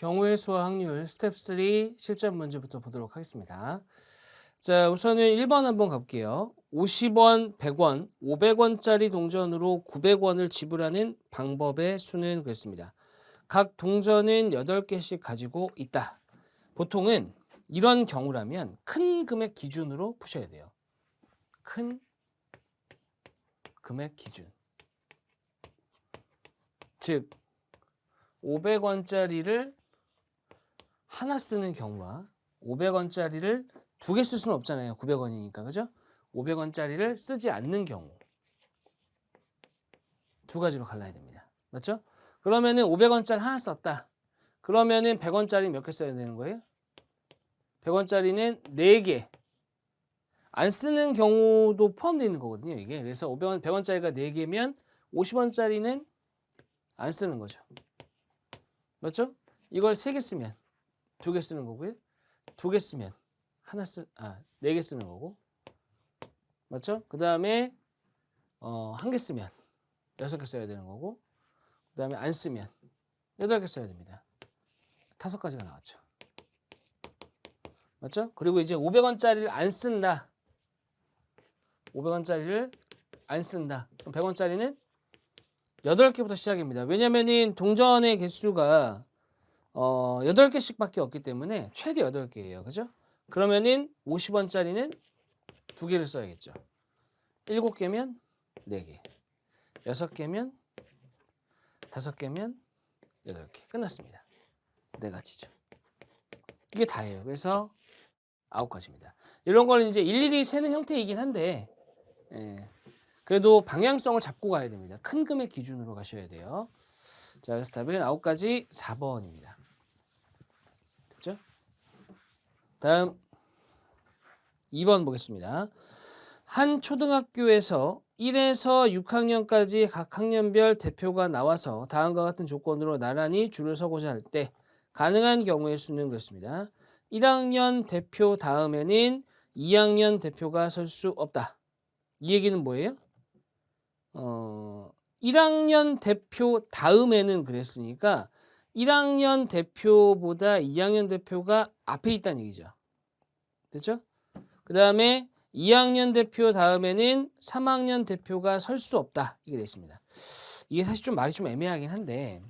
경우의 수와 확률 스텝 3 실전 문제부터 보도록 하겠습니다. 자, 우선은 1번 한번 가볼게요. 50원, 100원, 500원짜리 동전으로 900원을 지불하는 방법의 수는 그랬습니다. 각 동전은 8개씩 가지고 있다. 보통은 이런 경우라면 큰 금액 기준으로 푸셔야 돼요. 큰 금액 기준. 즉 500원짜리를 하나 쓰는 경우와 500원짜리를 두 개 쓸 수는 없잖아요. 900원이니까. 그죠? 500원짜리를 쓰지 않는 경우. 두 가지로 갈라야 됩니다. 맞죠? 그러면은 500원짜리 하나 썼다. 그러면은 100원짜리 몇 개 써야 되는 거예요? 100원짜리는 4개. 안 쓰는 경우도 포함되어 있는 거거든요. 이게. 그래서 500원, 100원짜리가 4개면 50원짜리는 안 쓰는 거죠. 맞죠? 이걸 3개 쓰면 2개 쓰는 거고요. 2개 쓰면 4개 쓰는 거고. 맞죠? 그 다음에 1개 쓰면 6개 써야 되는 거고. 그 다음에 안 쓰면 8개 써야 됩니다. 5가지가 나왔죠. 맞죠? 그리고 이제 500원짜리를 안 쓴다. 500원짜리를 안 쓴다. 그럼 100원짜리는 8개부터 시작입니다. 왜냐면은 동전의 개수가 8개씩밖에 없기 때문에 최대 8개예요. 그죠? 그러면은 50원짜리는 2개를 써야겠죠. 7개면 4개. 6개면 5개면 8개. 끝났습니다. 4가지죠. 이게 다예요. 그래서 9가지입니다. 이런 걸 이제 일일이 세는 형태이긴 한데 그래도 방향성을 잡고 가야 됩니다. 큰 금액 기준으로 가셔야 돼요. 자, 그래서 답은 9가지 4번입니다. 됐죠? 다음 2번 보겠습니다. 한 초등학교에서 1에서 6학년까지 각 학년별 대표가 나와서 다음과 같은 조건으로 나란히 줄을 서고자 할 때 가능한 경우의 수는 그렇습니다. 1학년 대표 다음에는 2학년 대표가 설 수 없다. 이 얘기는 뭐예요? 1학년 대표 다음에는 그랬으니까 1학년 대표보다 2학년 대표가 앞에 있다는 얘기죠. 됐죠? 그 다음에 2학년 대표 다음에는 3학년 대표가 설 수 없다. 이게 되어 있습니다. 이게 사실 좀 말이 좀 애매하긴 한데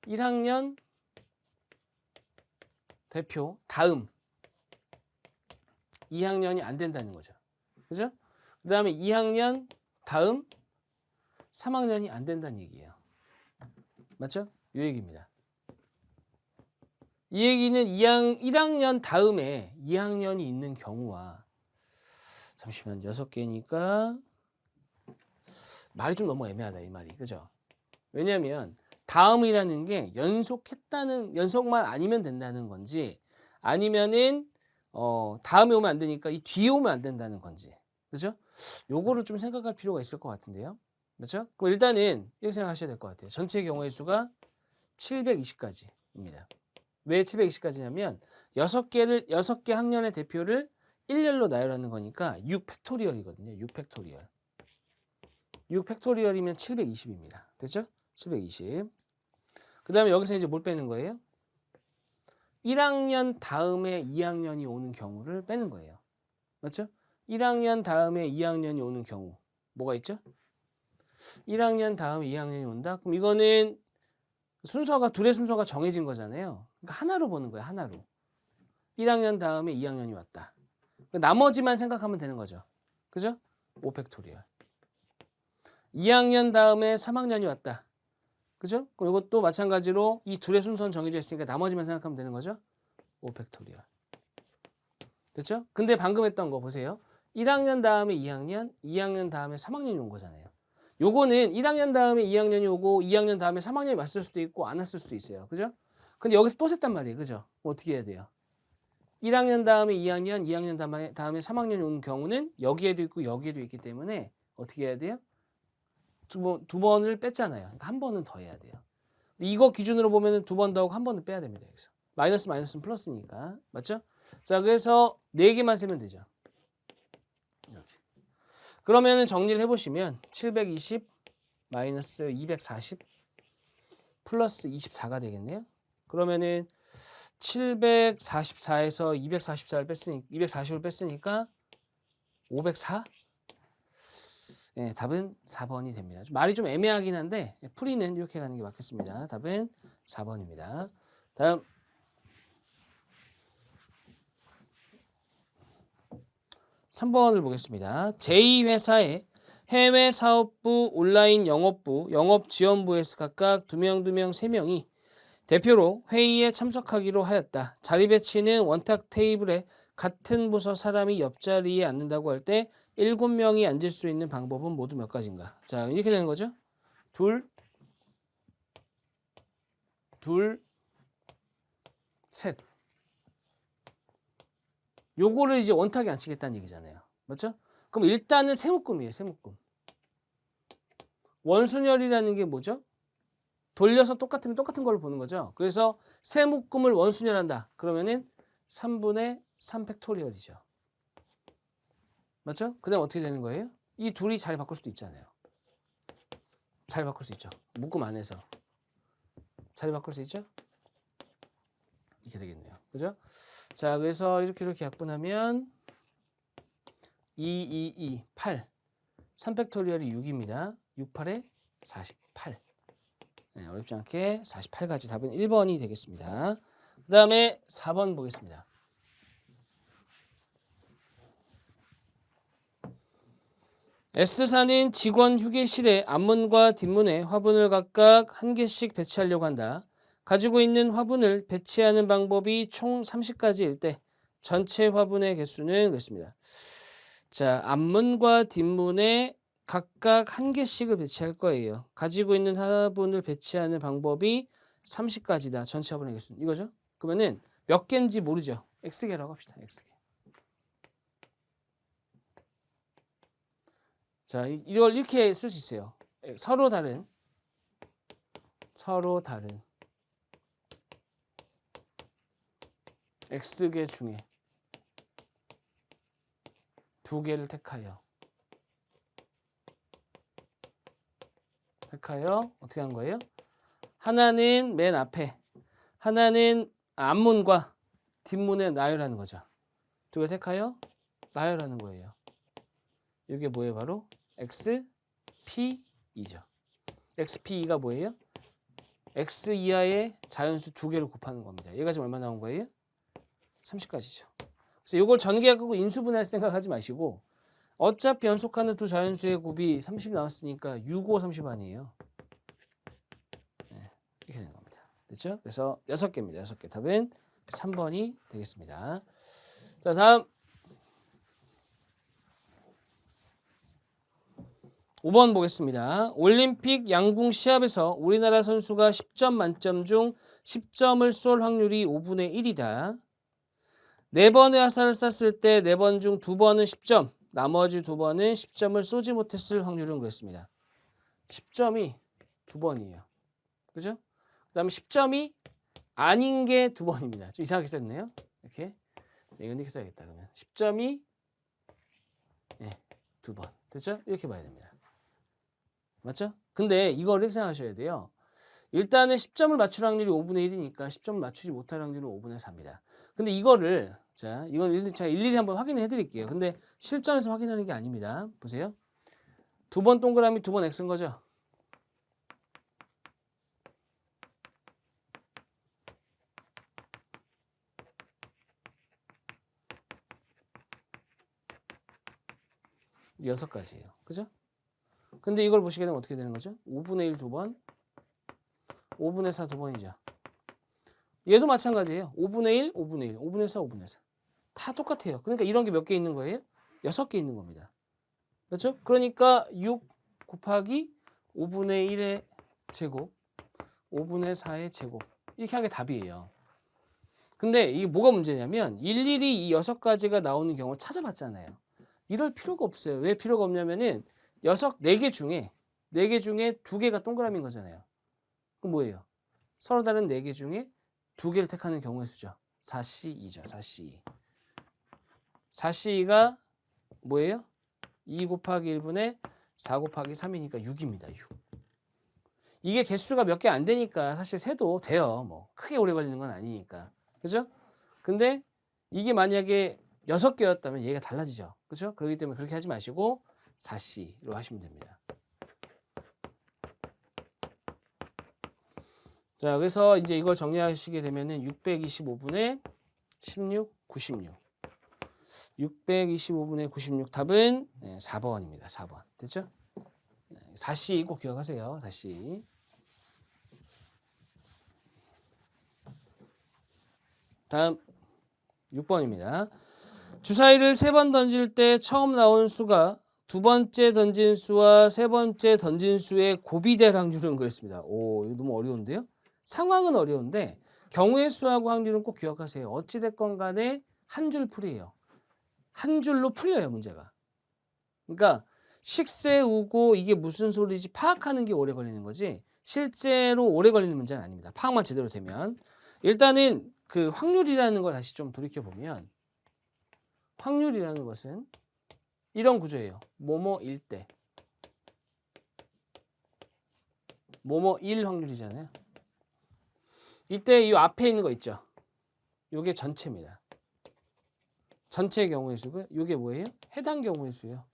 1학년 대표 다음 2학년이 안 된다는 거죠. 그죠? 그 다음에 2학년 다음 3학년이 안 된다는 얘기예요. 맞죠? 이 얘기입니다. 이 얘기는 1학년 다음에 2학년이 있는 경우와 잠시만 6개니까 말이 좀 너무 애매하다 이 말이. 그죠? 왜냐하면 다음이라는 게 연속만 아니면 된다는 건지 아니면은 다음에 오면 안 되니까 이 뒤에 오면 안 된다는 건지. 그죠? 요거를 좀 생각할 필요가 있을 것 같은데요. 그렇죠? 그럼 일단은 이렇게 생각하셔야 될 것 같아요. 전체 경우의 수가 720가지입니다. 왜 720가지냐면 6개 학년의 대표를 일렬로 나열하는 거니까 6팩토리얼이거든요. 6팩토리얼. 6팩토리얼이면 720입니다. 됐죠? 720. 그 다음에 여기서 이제 뭘 빼는 거예요? 1학년 다음에 2학년이 오는 경우를 빼는 거예요. 맞죠? 1학년 다음에 2학년이 오는 경우 뭐가 있죠? 1학년 다음에 2학년이 온다? 그럼 이거는 둘의 순서가 정해진 거잖아요. 그러니까 하나로 보는 거예요. 하나로. 1학년 다음에 2학년이 왔다. 나머지만 생각하면 되는 거죠. 그죠? 5팩토리얼. 2학년 다음에 3학년이 왔다. 그죠? 그럼 이것도 마찬가지로 이 둘의 순서는 정해져 있으니까 나머지만 생각하면 되는 거죠. 5팩토리얼. 됐죠? 근데 방금 했던 거 보세요. 1학년 다음에 2학년, 2학년 다음에 3학년이 온 거잖아요. 요거는 1학년 다음에 2학년이 오고 2학년 다음에 3학년이 왔을 수도 있고 안 왔을 수도 있어요. 그죠? 근데 여기서 또 셌단 말이에요. 그죠? 어떻게 해야 돼요? 1학년 다음에 2학년, 2학년 다음에 3학년이 오는 경우는 여기에도 있고 여기에도 있기 때문에 어떻게 해야 돼요? 두 번을 뺐잖아요. 그러니까 한 번은 더 해야 돼요. 이거 기준으로 보면 두 번 더 하고 한 번은 빼야 됩니다. 여기서. 마이너스는 플러스니까. 맞죠? 자, 그래서 4개만 세면 되죠. 이렇게. 그러면 정리를 해보시면 720 마이너스 240 플러스 24가 되겠네요. 그러면은 744에서 240을 뺐으니까 504? 네, 답은 4번이 됩니다. 말이 좀 애매하긴 한데 풀이는 이렇게 가는 게 맞겠습니다. 답은 4번입니다. 다음 3번을 보겠습니다. 제2회사의 해외 사업부, 온라인 영업부, 영업지원부에서 각각 2명, 3명이 대표로 회의에 참석하기로 하였다. 자리 배치는 원탁 테이블에 같은 부서 사람이 옆자리에 앉는다고 할 때 7명이 앉을 수 있는 방법은 모두 몇 가지인가? 자, 이렇게 되는 거죠. 둘, 셋. 요거를 이제 원탁에 앉히겠다는 얘기잖아요. 맞죠? 그럼 일단은 세묶음이에요. 세묶음. 원순열이라는 게 뭐죠? 돌려서 똑같은 걸로 보는 거죠. 그래서 세묶음을 원순열한다. 그러면은 3분의 3 팩토리얼이죠. 맞죠? 그 다음 어떻게 되는 거예요? 이 둘이 자리 바꿀 수도 있잖아요. 자리 바꿀 수 있죠. 묶음 안에서. 자리 바꿀 수 있죠? 이렇게 되겠네요. 그죠? 자, 그래서 이렇게 약분하면 8. 3 팩토리얼이 6입니다. 6, 8에 48. 네, 어렵지 않게 48가지 답은 1번이 되겠습니다. 그 다음에 4번 보겠습니다. S사는 직원 휴게실에 앞문과 뒷문에 화분을 각각 1개씩 배치하려고 한다. 가지고 있는 화분을 배치하는 방법이 총 30가지일 때 전체 화분의 개수는 그렇습니다. 자, 앞문과 뒷문에 각각 1개씩을 배치할 거예요. 가지고 있는 화분을 배치하는 방법이 30가지다. 전체 화분의 개수는 이거죠. 그러면은 몇 개인지 모르죠. X개라고 합시다. X개. 자, 이걸 이렇게 쓸 수 있어요. 서로 다른 X개 중에 2개를 택하여 어떻게 한 거예요? 하나는 맨 앞에, 하나는 앞문과 뒷문에 나열하는 거죠. 2개 택하여 나열하는 거예요. 이게 뭐예요? 바로 XP이죠. XP가 뭐예요? X 이하의 자연수 2개를 곱하는 겁니다. 얘가 지금 얼마 나온 거예요? 30가지죠. 그래서 이걸 전개하고 인수분해할 생각하지 마시고 어차피 연속하는 두 자연수의 곱이 30이 나왔으니까 6, 5, 30 아니에요. 네, 이렇게 되는 겁니다. 됐죠? 그래서 6개입니다. 6개. 답은 3번이 되겠습니다. 자, 다음 5번 보겠습니다. 올림픽 양궁 시합에서 우리나라 선수가 10점 만점 중 10점을 쏠 확률이 5분의 1이다. 4번의 화살을 쐈을 때 4번 중 2번은 10점, 나머지 2번은 10점을 쏘지 못했을 확률은 그랬습니다. 10점이 2번이에요. 그죠? 그 다음에 10점이 아닌 게 2번입니다. 좀 이상하게 썼네요. 이렇게. 이건 이렇게 써야겠다. 그러면 10점이 2번. 됐죠? 이렇게 봐야 됩니다. 맞죠? 근데 이걸 이렇게 생각하셔야 돼요. 일단은 10점을 맞출 확률이 5분의 1이니까 10점을 맞추지 못할 확률은 5분의 4입니다. 근데 이거를 이건 제가 일일이 한번 확인해 드릴게요. 근데 실전에서 확인하는 게 아닙니다. 보세요. 2번 동그라미 2번 X인 거죠? 여섯 가지예요. 그죠? 근데 이걸 보시게 되면 어떻게 되는 거죠? 5분의 1 2번, 5분의 4 2번이죠. 얘도 마찬가지예요. 5분의 1, 5분의 1, 5분의 4, 5분의 4. 다 똑같아요. 그러니까 이런 게 몇 개 있는 거예요? 6개 있는 겁니다. 그렇죠? 그러니까 6 곱하기 5분의 1의 제곱, 5분의 4의 제곱. 이렇게 하는 게 답이에요. 근데 이게 뭐가 문제냐면 일일이 이 6가지가 나오는 경우를 찾아봤잖아요. 이럴 필요가 없어요. 왜 필요가 없냐면은 4개 중에 2개가 동그라미인 거잖아요. 그럼 뭐예요? 서로 다른 4개 중에 2개를 택하는 경우의 수죠. 4C2죠. 4C2. 4C2가 뭐예요? 2 곱하기 1분의 4 곱하기 3이니까 6입니다. 6. 이게 개수가 몇 개 안 되니까 사실 세도 돼요. 뭐 크게 오래 걸리는 건 아니니까. 그죠? 근데 이게 만약에 6개였다면 얘가 달라지죠. 그죠? 그렇기 때문에 그렇게 하지 마시고 4C로 하시면 됩니다. 자, 그래서 이제 이걸 정리하시게 되면은 625분의 16, 96. 625분의 96 답은 4번입니다. 4번. 됐죠? 4C 꼭 기억하세요. 4C. 다음 6번입니다. 주사위를 3번 던질 때 처음 나온 수가 두 번째 던진 수와 세 번째 던진 수의 곱이될 확률은 그랬습니다. 오, 이거 너무 어려운데요? 상황은 어려운데 경우의 수하고 확률은 꼭 기억하세요. 어찌됐건 간에 한 줄 풀이에요. 한 줄로 풀려요, 문제가. 그러니까 식세우고 이게 무슨 소리인지 파악하는 게 오래 걸리는 거지 실제로 오래 걸리는 문제는 아닙니다. 파악만 제대로 되면. 일단은 그 확률이라는 걸 다시 좀 돌이켜보면 확률이라는 것은 이런 구조예요. 뭐뭐일 때 뭐뭐일 확률이잖아요. 이때 이 앞에 있는 거 있죠. 이게 전체입니다. 전체의 경우의 수고요. 이게 뭐예요? 해당 경우의 수예요.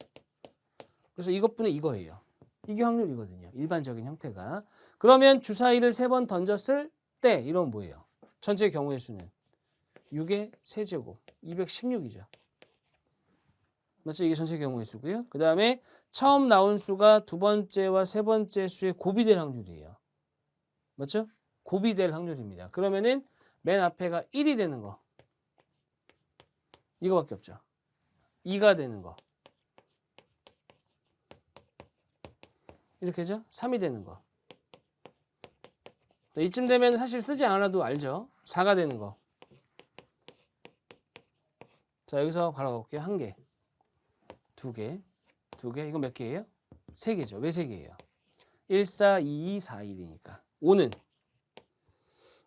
그래서 이것분의 이거예요. 이게 확률이거든요. 일반적인 형태가. 그러면 주사위를 3번 던졌을 때 이런 뭐예요? 전체 경우의 수는 6의 세제곱 216이죠. 맞죠? 이게 전체 경우의 수고요. 그 다음에 처음 나온 수가 두 번째와 세 번째 수의 곱이 될 확률이에요. 맞죠? 곱이 될 확률입니다. 그러면은 맨 앞에가 1이 되는 거. 이거밖에 없죠. 2가 되는 거. 이렇게죠? 3이 되는 거. 이쯤 되면 사실 쓰지 않아도 알죠? 4가 되는 거. 자, 여기서 바로 가볼게요. 1개. 2개. 2개. 이건 몇 개예요? 3개죠. 왜 3개예요? 1, 4, 2, 2, 4, 1이니까. 5는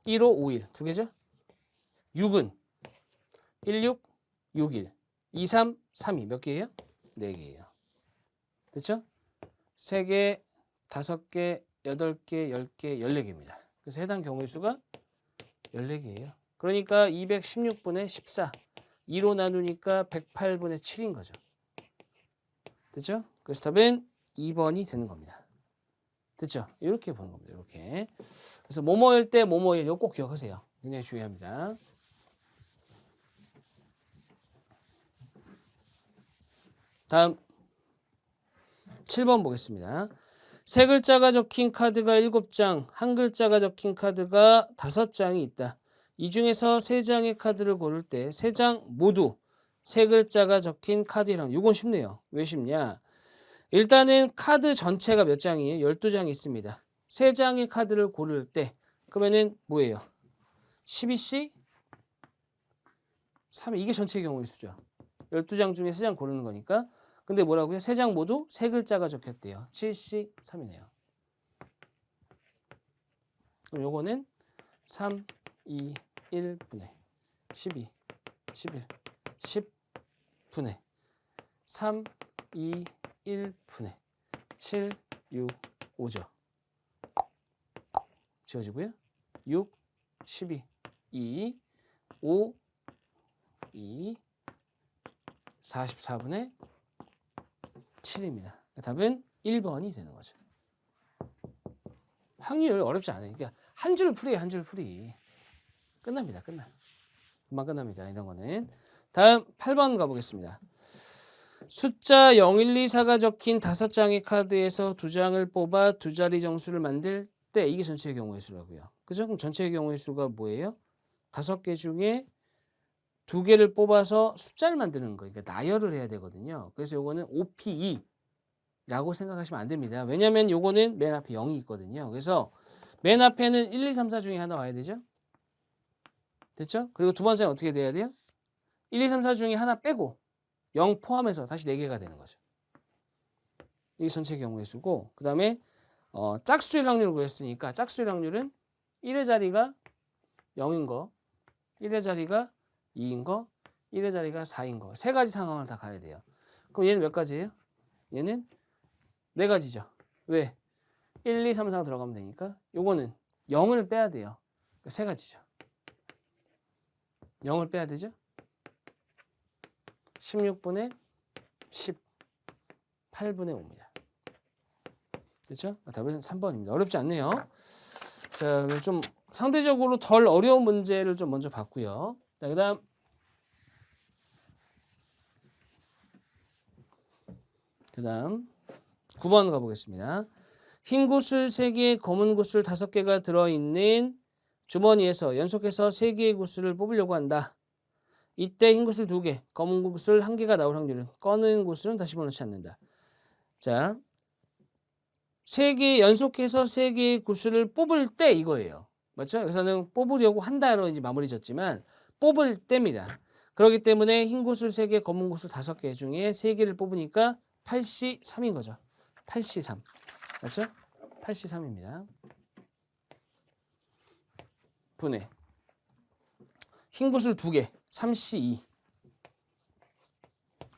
1, 5, 5, 1. 2개죠? 6은 1, 6, 6, 1. 2, 3, 3, 2. 몇 개예요? 4개예요. 됐죠? 3개, 5개, 8개, 10개, 14개입니다. 그래서 해당 경우의 수가 14개예요. 그러니까 216분의 14. 2로 나누니까 108분의 7인 거죠. 됐죠? 그래서 답은 2번이 되는 겁니다. 됐죠? 이렇게 보는 겁니다. 이렇게. 그래서 뭐뭐일 때 뭐뭐일 이거 꼭 기억하세요. 굉장히 중요합니다. 다음 7번 보겠습니다. 세 글자가 적힌 카드가 7장, 한 글자가 적힌 카드가 5장이 있다. 이 중에서 3장의 카드를 고를 때 3장 모두 세 글자가 적힌 카드랑 이건 쉽네요. 왜 쉽냐? 일단은 카드 전체가 몇 장이에요? 12장이 있습니다. 3장의 카드를 고를 때 그러면은 뭐예요? 12C? 3 이게 전체의 경우의 수죠. 12장 중에 3장 고르는 거니까. 근데 뭐라고요? 3장 모두 세 글자가 적혔대요. 7C 3이네요. 그럼 요거는 3, 2, 1분의 12, 11, 10분의 3, 2, 1분의 7, 6, 5죠. 지워지고요. 6, 12, 2, 5, 2, 44분의 7입니다. 답은 1번이 되는 거죠. 확률 어렵지 않아요. 그러니까 한 줄 풀이에요. 한 줄 풀이. 끝납니다. 끝나. 금방 끝납니다. 이런 거는. 다음 8번 가보겠습니다. 숫자 0, 1, 2, 4가 적힌 5장의 카드에서 2장을 뽑아 두 자리 정수를 만들 때 이게 전체의 경우의 수라고요. 그죠? 그럼 전체의 경우의 수가 뭐예요? 5개 중에 2개를 뽑아서 숫자를 만드는 거예요. 그러니까 나열을 해야 되거든요. 그래서 요거는 OPE라고 생각하시면 안 됩니다. 왜냐하면 요거는 맨 앞에 0이 있거든요. 그래서 맨 앞에는 1, 2, 3, 4 중에 하나 와야 되죠. 됐죠? 그리고 두 번째는 어떻게 돼야 돼요? 1, 2, 3, 4 중에 하나 빼고 0 포함해서 다시 4개가 되는 거죠. 이게 전체 경우의 수고 그 다음에 짝수일 확률을 구했으니까 짝수일 확률은 1의 자리가 0인 거 1의 자리가 2인 거 1의 자리가 4인 거 세 가지 상황을 다 가야 돼요. 그럼 얘는 몇 가지예요? 얘는 4가지죠. 왜? 1, 2, 3, 4 들어가면 되니까 요거는 0을 빼야 돼요. 세 가지죠. 0을 빼야 되죠. 16분의 10, 8분의 5입니다. 됐죠? 답은 3번입니다. 어렵지 않네요. 자, 좀 상대적으로 덜 어려운 문제를 좀 먼저 봤고요. 자, 그다음 9번 가보겠습니다. 흰 구슬 3개, 검은 구슬 5개가 들어있는 주머니에서 연속해서 3개의 구슬을 뽑으려고 한다. 이때 흰 구슬 2개, 검은 구슬 1개가 나올 확률은 꺼낸 구슬은 다시 집어넣지 않는다. 자, 3개 연속해서 3개의 구슬을 뽑을 때 이거예요. 맞죠? 여기서는 뽑으려고 한다로 이제 마무리 졌지만 뽑을 때입니다. 그렇기 때문에 흰 구슬 3개, 검은 구슬 5개 중에 3개를 뽑으니까 8C3인 거죠. 8C3. 맞죠? 8C3입니다. 분의 흰 구슬 2개, 3C2.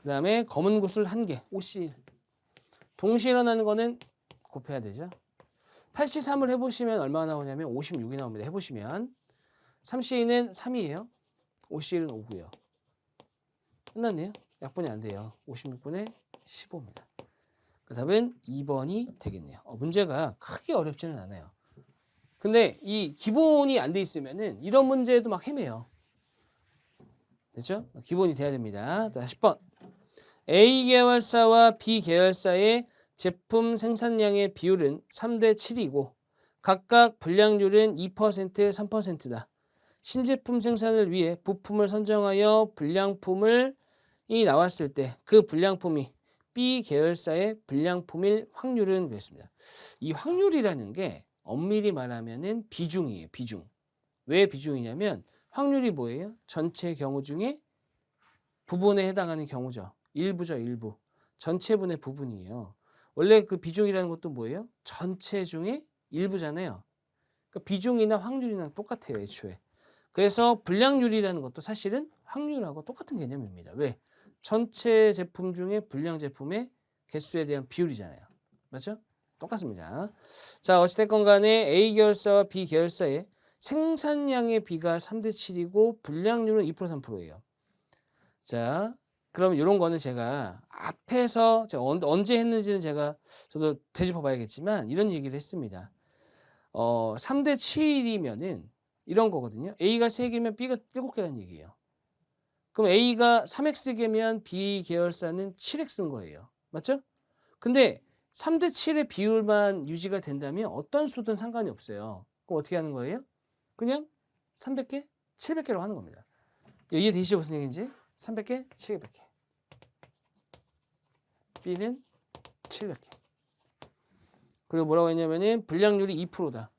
그 다음에 검은 구슬 1개, 5C1. 동시에 일어나는 거는 곱해야 되죠. 8C3을 해보시면 얼마나 나오냐면 56이 나옵니다. 해보시면 3C2는 3이에요. 5C1은 5고요. 끝났네요. 약분이 안 돼요. 56분의 15입니다. 그 답은 2번이 되겠네요. 문제가 크게 어렵지는 않아요. 근데 이 기본이 안 돼 있으면은 이런 문제도 막 헤매요. 됐죠? 기본이 돼야 됩니다. 자, 10번. A 계열사와 B 계열사의 제품 생산량의 비율은 3대 7이고 각각 분량률은 2%, 3%다. 신제품 생산을 위해 부품을 선정하여 불량품이 나왔을 때 그 불량품이 B 계열사의 불량품일 확률은 그랬습니다. 이 확률이라는 게 엄밀히 말하면은 비중이에요. 비중. 왜 비중이냐면 확률이 뭐예요? 전체 경우 중에 부분에 해당하는 경우죠. 일부죠. 일부. 전체분의 부분이에요. 원래 그 비중이라는 것도 뭐예요? 전체 중에 일부잖아요. 그러니까 비중이나 확률이랑 똑같아요. 애초에. 그래서 불량률이라는 것도 사실은 확률하고 똑같은 개념입니다. 왜? 전체 제품 중에 불량 제품의 개수에 대한 비율이잖아요. 맞죠? 똑같습니다. 자, 어찌됐건 간에 A 계열사와 B 계열사의 생산량의 비가 3대 7이고 불량률은 2%, 3%예요. 자, 그럼 이런 거는 제가 앞에서 제가 언제 했는지는 저도 되짚어 봐야겠지만 이런 얘기를 했습니다. 3대 7이면은 이런 거거든요. A가 3개면 B가 7개라는 얘기예요. 그럼 A가 3X개면 B 계열사는 7X인 거예요. 맞죠? 근데 3대 7의 비율만 유지가 된다면 어떤 수든 상관이 없어요. 그럼 어떻게 하는 거예요? 그냥 300개, 700개로 하는 겁니다. 이해되시죠? 무슨 얘기인지? 300개, 700개. B는 700개. 그리고 뭐라고 했냐면은 불량률이 2%다.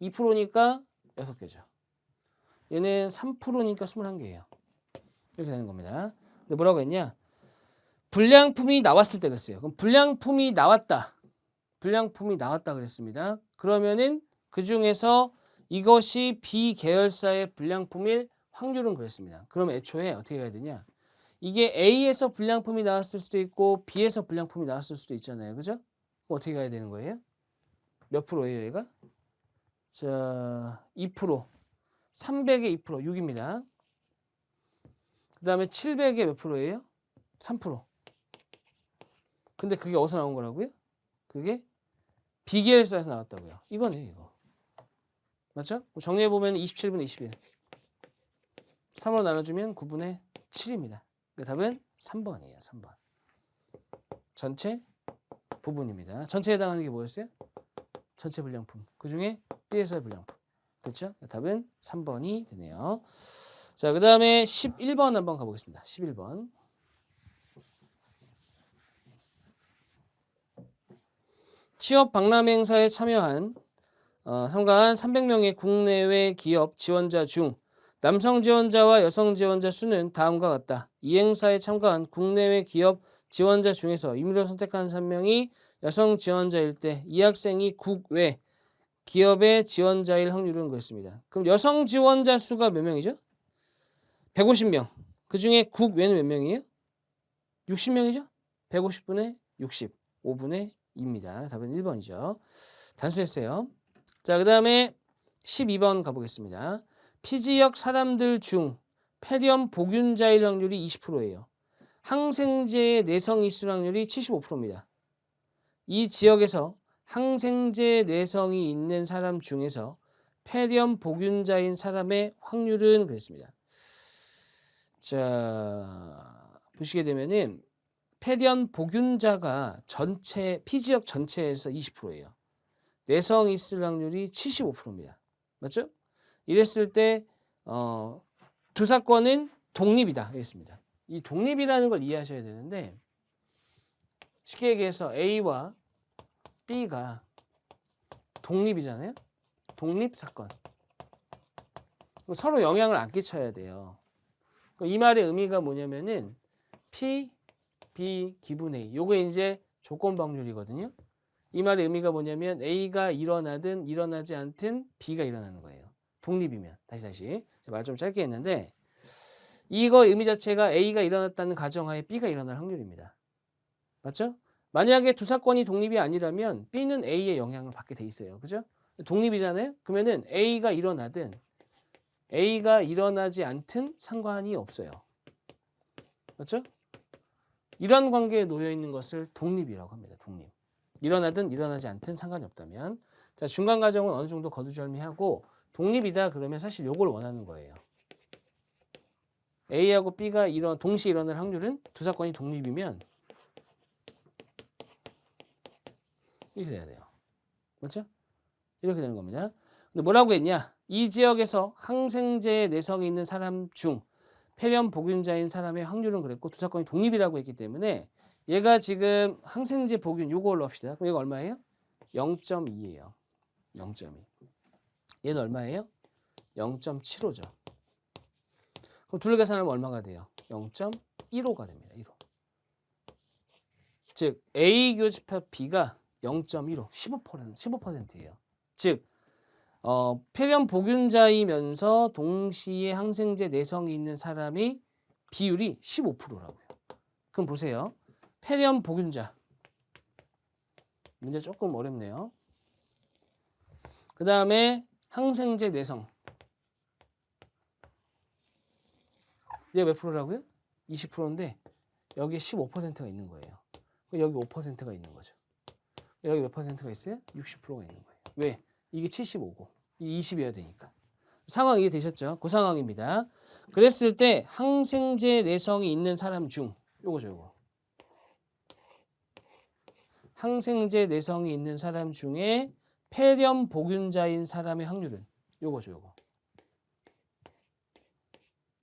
2%니까 6개죠. 얘는 3%니까 21개예요. 이렇게 되는 겁니다. 근데 뭐라고 했냐? 불량품이 나왔을 때 그랬어요. 그럼 불량품이 나왔다. 불량품이 나왔다 그랬습니다. 그러면은 그 중에서 이것이 B 계열사의 불량품일 확률은 그랬습니다. 그럼 애초에 어떻게 해야 되냐? 이게 A에서 불량품이 나왔을 수도 있고 B에서 불량품이 나왔을 수도 있잖아요. 그죠? 그럼 어떻게 가야 되는 거예요? 몇 프로예요, 얘가? 자, 2%. 300에 2%, 6입니다. 그 다음에 700에 몇 프로예요? 3%. 근데 그게 어디서 나온 거라고요? 그게 비계열사에서 나왔다고요. 이거네, 이거. 맞죠? 정리해보면 27분의 21. 3으로 나눠주면 9분의 7입니다. 그 답은 3번이에요. 3번. 전체 부분입니다. 전체에 해당하는 게 뭐였어요? 전체 불량품. 그 중에 B에서의 불량품. 됐죠? 답은 3번이 되네요. 자, 그 다음에 11번 한번 가보겠습니다. 11번. 취업 박람 행사에 참여한 참가한 300명의 국내외 기업 지원자 중 남성 지원자와 여성 지원자 수는 다음과 같다. 이 행사에 참가한 국내외 기업 지원자 중에서 임의로 선택한 3명이 여성 지원자일 때 이 학생이 국외 기업의 지원자일 확률은 그렇습니다. 그럼 여성 지원자 수가 몇 명이죠? 150명. 그 중에 국외는 몇 명이에요? 60명이죠? 150분의 60. 5분의 2입니다. 답은 1번이죠. 단수했어요. 자, 그 다음에 12번 가보겠습니다. 피지역 사람들 중 폐렴 복균자일 확률이 20%예요. 항생제의 내성이 있을 확률이 75%입니다. 이 지역에서 항생제 내성이 있는 사람 중에서 폐렴 복균자인 사람의 확률은 그랬습니다. 자, 보시게 되면은 폐렴 복균자가 전체 피지역 전체에서 20%예요. 내성 있을 확률이 75%입니다. 맞죠? 이랬을 때 두 사건은 독립이다. 이랬습니다. 이 독립이라는 걸 이해하셔야 되는데 쉽게 얘기해서 A와 B가 독립이잖아요. 독립 사건. 서로 영향을 안 끼쳐야 돼요. 이 말의 의미가 뭐냐면은 P, B, 기분 A. 요거 이제 조건 방률이거든요. 이 말의 의미가 뭐냐면 A가 일어나든 일어나지 않든 B가 일어나는 거예요. 독립이면. 다시. 말 좀 짧게 했는데 이거 의미 자체가 A가 일어났다는 가정하에 B가 일어날 확률입니다. 맞죠? 만약에 두 사건이 독립이 아니라면 B는 A의 영향을 받게 돼 있어요. 그죠? 독립이잖아요? 그러면은 A가 일어나든 A가 일어나지 않든 상관이 없어요. 맞죠? 이런 관계에 놓여 있는 것을 독립이라고 합니다. 독립. 일어나든 일어나지 않든 상관이 없다면. 자, 중간 과정은 어느 정도 거두절미하고 독립이다 그러면 사실 요걸 원하는 거예요. A하고 B가 동시에 일어날 확률은 두 사건이 독립이면 이렇게 돼야 돼요. 맞죠? 이렇게 되는 겁니다. 근데 뭐라고 했냐? 이 지역에서 항생제의 내성이 있는 사람 중 폐렴 복균자인 사람의 확률은 그랬고 두 사건이 독립이라고 했기 때문에 얘가 지금 항생제 복균 요걸로 합시다. 그럼 얘가 얼마예요? 0.2예요. 0.2. 얘는 얼마예요? 0.75죠. 그럼 둘 계산하면 얼마가 돼요? 0.15가 됩니다. 1호. 즉 A 교집합 B가 0.15, 15%예요. 즉 폐렴 복균자이면서 동시에 항생제 내성이 있는 사람의 비율이 15%라고요. 그럼 보세요. 폐렴 복균자. 문제 조금 어렵네요. 그 다음에 항생제 내성. 얘가 몇 프로라고요? 20%인데 여기 15%가 있는 거예요. 여기 5%가 있는 거죠. 여기 몇 퍼센트가 있어요? 60%가 있는 거예요. 왜? 이게 75고 이게 20이어야 되니까. 상황 이해되셨죠? 그 상황입니다. 그랬을 때 항생제 내성이 있는 사람 중 요거죠. 요거. 항생제 내성이 있는 사람 중에 폐렴 복균자인 사람의 확률은 요거죠. 요거.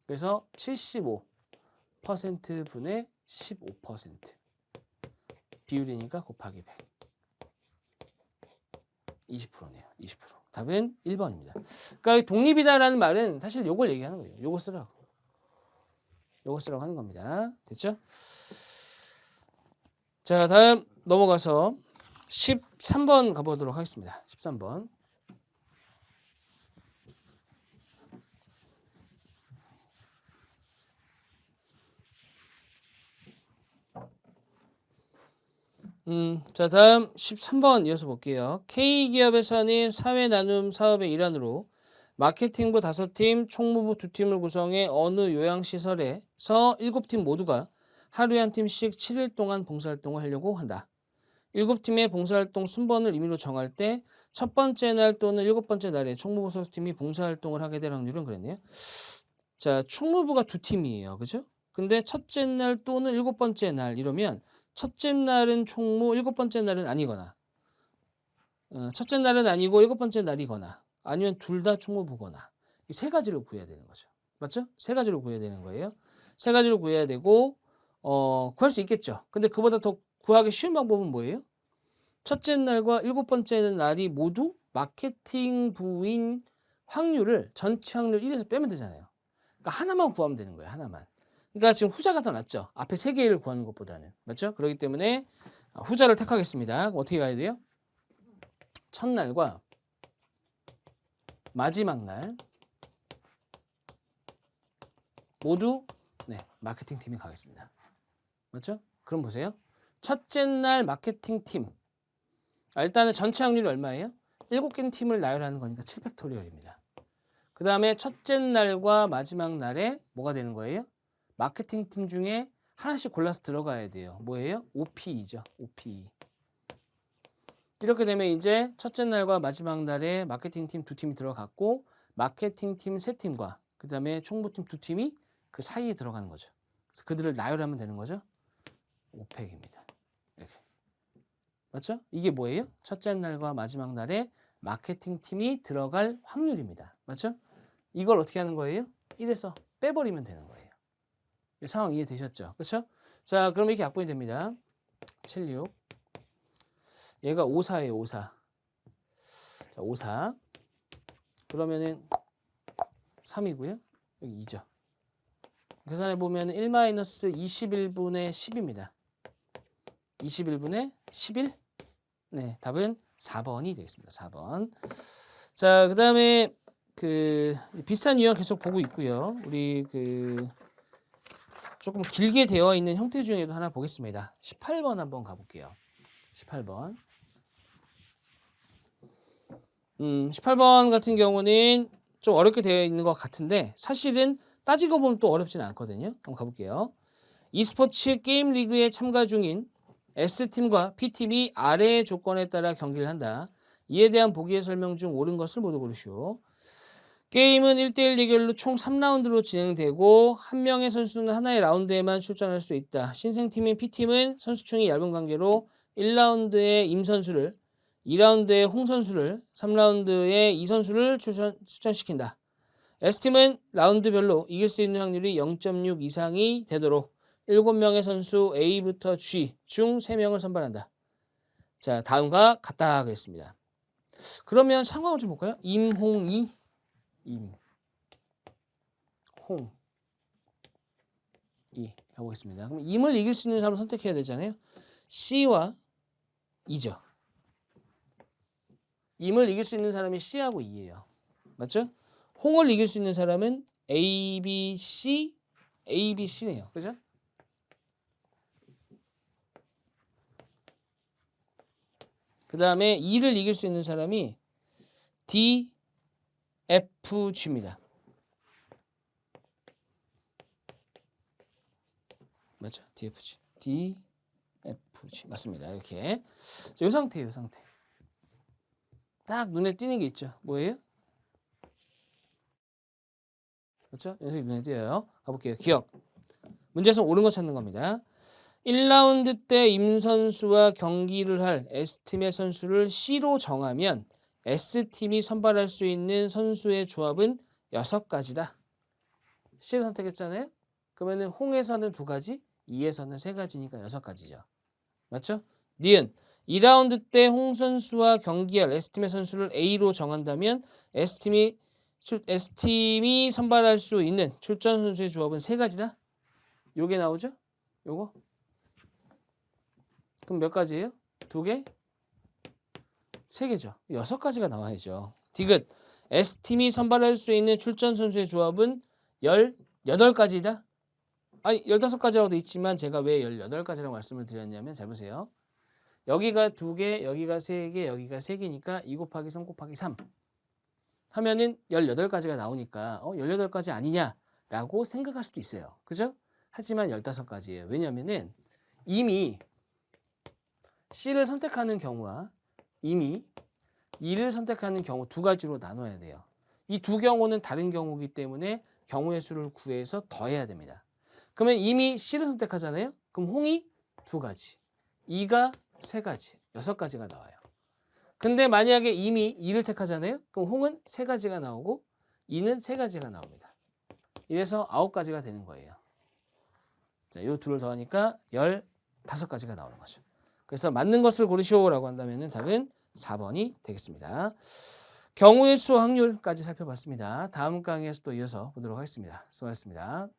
그래서 75% 분의 15% 비율이니까 곱하기 100. 20%네요. 20%. 답은 1번입니다. 그러니까 독립이다라는 말은 사실 요걸 얘기하는 거예요. 요거 쓰라고. 요거 쓰라고 하는 겁니다. 됐죠? 자, 다음 넘어가서 13번 가보도록 하겠습니다. 13번. 자, 다음 13번 이어서 볼게요. K기업에서는 사회 나눔 사업의 일환으로 마케팅부 5팀, 총무부 2팀을 구성해 어느 요양시설에서 7팀 모두가 하루에 한 팀씩 7일 동안 봉사활동을 하려고 한다. 7팀의 봉사활동 순번을 임의로 정할 때 첫 번째 날 또는 7번째 날에 총무부 소속팀이 봉사활동을 하게 될 확률은 그랬네요. 자, 총무부가 2팀이에요. 그죠? 근데 첫째 날 또는 7번째 날 이러면 첫째 날은 총무, 7번째 날은 아니거나 첫째 날은 아니고 7번째 날이거나 아니면 둘 다 총무부거나 이 세 가지를 구해야 되는 거죠. 맞죠? 세 가지를 구해야 되는 거예요. 세 가지를 구해야 되고 구할 수 있겠죠. 근데 그보다 더 구하기 쉬운 방법은 뭐예요? 첫째 날과 7번째 날이 모두 마케팅 부인 확률을 전체 확률 1에서 빼면 되잖아요. 그러니까 하나만 구하면 되는 거예요. 하나만. 그러니까 지금 후자가 더 낫죠. 앞에 세 개를 구하는 것보다는. 맞죠? 그렇기 때문에 후자를 택하겠습니다. 어떻게 가야 돼요? 첫날과 마지막 날 모두 마케팅 팀이 가겠습니다. 맞죠? 그럼 보세요. 첫째 날 마케팅 팀. 일단은 전체 확률이 얼마예요? 7개 팀을 나열하는 거니까 7팩토리얼입니다. 그 다음에 첫째 날과 마지막 날에 뭐가 되는 거예요? 마케팅 팀 중에 하나씩 골라서 들어가야 돼요. 뭐예요? OPE죠. OPE. 이렇게 되면 이제 첫째 날과 마지막 날에 마케팅 팀 2팀이 들어갔고 마케팅 팀 3팀과 그 다음에 총무팀 2팀이 그 사이에 들어가는 거죠. 그래서 그들을 나열하면 되는 거죠. 5팩입니다. 이렇게. 맞죠? 이게 뭐예요? 첫째 날과 마지막 날에 마케팅 팀이 들어갈 확률입니다. 맞죠? 이걸 어떻게 하는 거예요? 1에서 빼버리면 되는 거예요. 상황 이해되셨죠? 그렇죠? 자, 그럼 이렇게 약분이 됩니다. 76. 얘가 54예요. 54. 자, 54. 그러면은 3이고요. 여기 2죠. 계산해 보면 1-21분의 10입니다. 21분의 11. 네, 답은 4번이 되겠습니다. 4번. 자, 그다음에 그 비슷한 유형 계속 보고 있고요. 우리 그 조금 길게 되어 있는 형태 중에도 하나 보겠습니다. 18번 한번 가볼게요. 18번. 18번 같은 경우는 좀 어렵게 되어 있는 것 같은데 사실은 따지고 보면 또 어렵지는 않거든요. 한번 가볼게요. e스포츠 게임 리그에 참가 중인 S팀과 P팀이 아래의 조건에 따라 경기를 한다. 이에 대한 보기의 설명 중 옳은 것을 모두 고르시오. 게임은 1대1 대결로 총 3라운드로 진행되고 한 명의 선수는 하나의 라운드에만 출전할 수 있다. 신생팀인 P팀은 선수층이 얇은 관계로 1라운드에 임 선수를, 2라운드에 홍 선수를, 3라운드에 이 선수를 출전시킨다. S팀은 라운드별로 이길 수 있는 확률이 0.6 이상이 되도록 7명의 선수 A부터 G 중 3명을 선발한다. 자, 다음과 같다 그랬습니다. 그러면 상황을 좀 볼까요? 임, 홍, 이. 임, 홍, 이 해보겠습니다. 그럼 임을 이길 수 있는 사람을 선택해야 되잖아요. C와 E죠. 임을 이길 수 있는 사람이 C하고 E예요. 맞죠? 홍을 이길 수 있는 사람은 A, B, C, A, B, C네요. 그죠? 그 다음에 E를 이길 수 있는 사람이 D, F, G입니다. 맞죠? D, F, G. D, F, G. 맞습니다. 이렇게. 자, 이 상태예요. 이 상태. 딱 눈에 띄는 게 있죠. 뭐예요? 그렇죠? 녀석이 눈에 띄어요. 가볼게요. 기억. 문제에서 옳은 거 찾는 겁니다. 1라운드 때 임 선수와 경기를 할 S팀의 선수를 C로 정하면 S팀이 선발할 수 있는 선수의 조합은 6가지다. C를 선택했잖아요. 그러면 홍에서는 2가지, E에서는 3가지니까 6가지죠. 맞죠? 니은 2라운드 때 홍 선수와 경기할 S팀의 선수를 A로 정한다면 S팀이 선발할 수 있는 출전 선수의 조합은 3가지다. 요게 나오죠? 요거? 그럼 몇 가지예요? 2개? 3개죠. 6가지가 나와야죠. 디귿. S팀이 선발할 수 있는 출전 선수의 조합은 18가지다. 아니 15가지라고 돼 있지만 제가 왜 18가지라고 말씀을 드렸냐면 잘 보세요. 여기가 2개, 여기가 3개, 여기가 3개니까 2 곱하기 3 곱하기 3 하면은 18가지가 나오니까 18가지 아니냐라고 생각할 수도 있어요. 그죠? 하지만 15가지예요. 왜냐면은 이미 C를 선택하는 경우와 이미 E를 선택하는 경우 2가지로 나눠야 돼요. 이 두 경우는 다른 경우이기 때문에 경우의 수를 구해서 더해야 됩니다. 그러면 이미 C를 선택하잖아요. 그럼 홍이 2가지, E가 3가지, 6가지가 나와요. 근데 만약에 이미 E를 택하잖아요. 그럼 홍은 3가지가 나오고 E는 3가지가 나옵니다. 이래서 9가지가 되는 거예요. 자, 이 둘을 더하니까 15가지가 나오는 거죠. 그래서 맞는 것을 고르시오라고 한다면 답은 4번이 되겠습니다. 경우의 수 확률까지 살펴봤습니다. 다음 강의에서 또 이어서 보도록 하겠습니다. 수고하셨습니다.